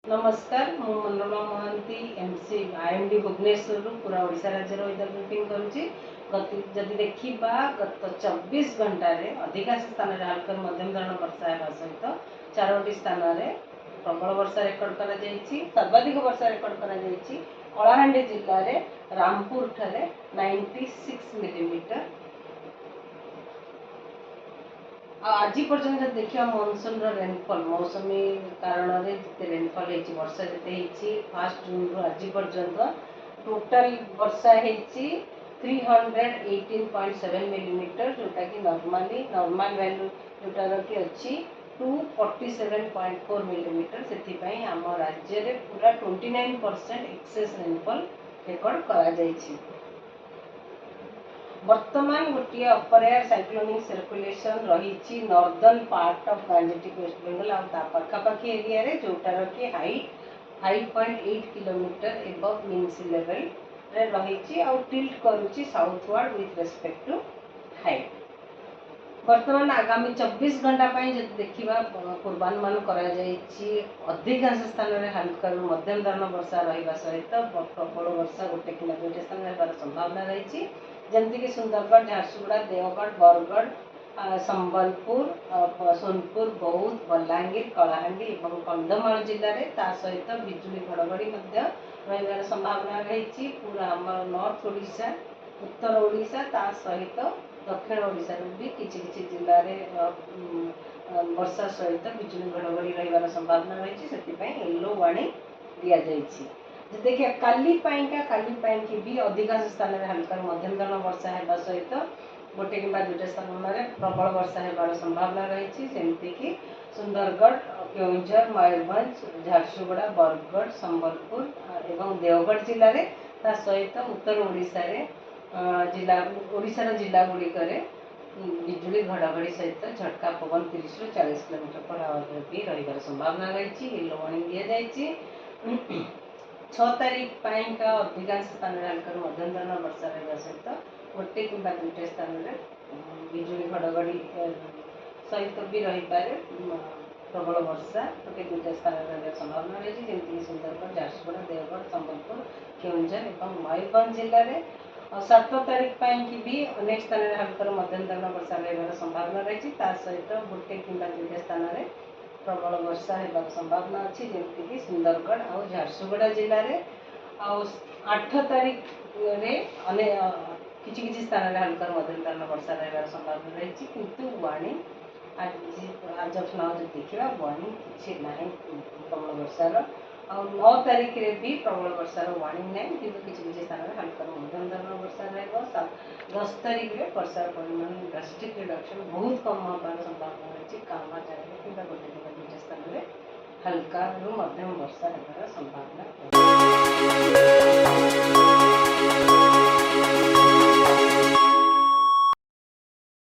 नमस्कार मु Manorama Mahanti MC IMD Bhubaneswar पूरा ओडिशा राज्य वेदर ब्रीफिंग करुच्ची। जदि देखा गत 24 घंटे अधिकांश स्थान में हल्का मध्यम धरण वर्षा होगा सहित 4टी स्थान में प्रबल वर्षा रेकर्ड कर सर्वाधिक वर्षा रेकर्ड कर कलाहांडी जिले में रामपुर ठारे 96 मिलीमीटर। आज पर्यटन देखा मनसून रेनफॉल मौसमी कारण जिते रेनफॉल वर्षा जिते फास्ट जून रु आज पर्यंत टोटाल वर्षा 318.7 मिलीमीटर जोटा कि नॉर्मल वैल्यू जोटार कि अच्छी 247.4 मिलीमीटर से आम राज्य में पूरा 29% एक्सेस रेनफॉल रेकर्ड कर वर्तमान गोटे अपर एयर साइक्लोनिक सर्कुलेशन रही northern part of Gangetic West Bengal आखापाखी एरिया रे जोटार कि height 5.8 kilometre above mean sea level रे रही आउ टिल्ट करुच्ची southward with respect to height. वर्तमान आगामी 24 घंटा देखा पूर्वानुमान अधिकांश स्थान में हल्का मध्यम धरण वर्षा रहा सहित प्रबल वर्षा गोटे कि दुईट स्थान होबार संभावना रही जमीक सुंदरगढ़ झारसुगुड़ा देवगढ़ बरगढ़ संबलपुर सोनपुर बौद्ध बलांगीर कलाहांडी और कंधमाल जिले में ता सहित बिजुली घड़घड़ी रही संभावना रही पूरा आम नॉर्थ ओडिशा उत्तर ओडिशा ता सहित दक्षिण ओडिशा भी किसी जिले में वर्षा सहित बिजुली घड़घड़ी रही संभावना रही से येलो वार्निंग दि जाइए। देखिए काली की भी अधिकांश स्थान में हल्का मध्यम धरण वर्षा होगा सहित गोटे कि दुईट स्थान में प्रबल वर्षा होबार संभावना रही जमीक सुंदरगढ़ केउंझर मयूरभंज झारसुगुड़ा बरगढ़ संबलपुर एवं देवगढ़ जिले में ता सहित उत्तर ओडिशा जिला ओडिशार जिला गुड़िक बिजुली घड़घड़ी सहित झटका पवन 30 ରୁ 40 किलोमीटर पर आवर भी रही संभावना रही येलो वार्निंग दि जाइए। 6 तारीख का अधिकांश स्थान में हल्का मध्यम धरण वर्षा रहा सहित गोटे कि दुईट स्थान में बिजुली घड़घड़ी सहित भी रही पारे प्रबल वर्षा गोटे दुईट स्थान रही संभावना रही जमीक सुंदरगढ़ झारसुगुड़ा देवगढ़ संबलपुर केउंझर और मयूरभंज जिले में 7 तारीख की भी अनेक स्थान में हल्का मध्यम धरण वर्षा रही संभावना रही सहित गोटे कि दुईट स्थान में प्रबल वर्षा होगा संभावना अच्छी जमीक सुंदरगढ़ और झारसुगुड़ा जिले में 8 तारीख किसी स्थान में हल्का मध्यम धरण वर्षा रही संभावना रही किंतु वार्निंग आज ऑफ नाउ जो देखा वार्निंग किसी ना प्रबल वर्षार और 9 तारीख रे भी प्रबल वर्षार वार्निंग ना कि किसी स्थान में हल्का मध्यम धरण वर्षा रहा 10 तारीख रे वर्षार परिमाण ड्रास्टिक रिडक्शन बहुत कम होबार संभावना रही कामा जगह कि गोटे दुईट स्थान में हल्का मध्यम वर्षा होबार संभावना।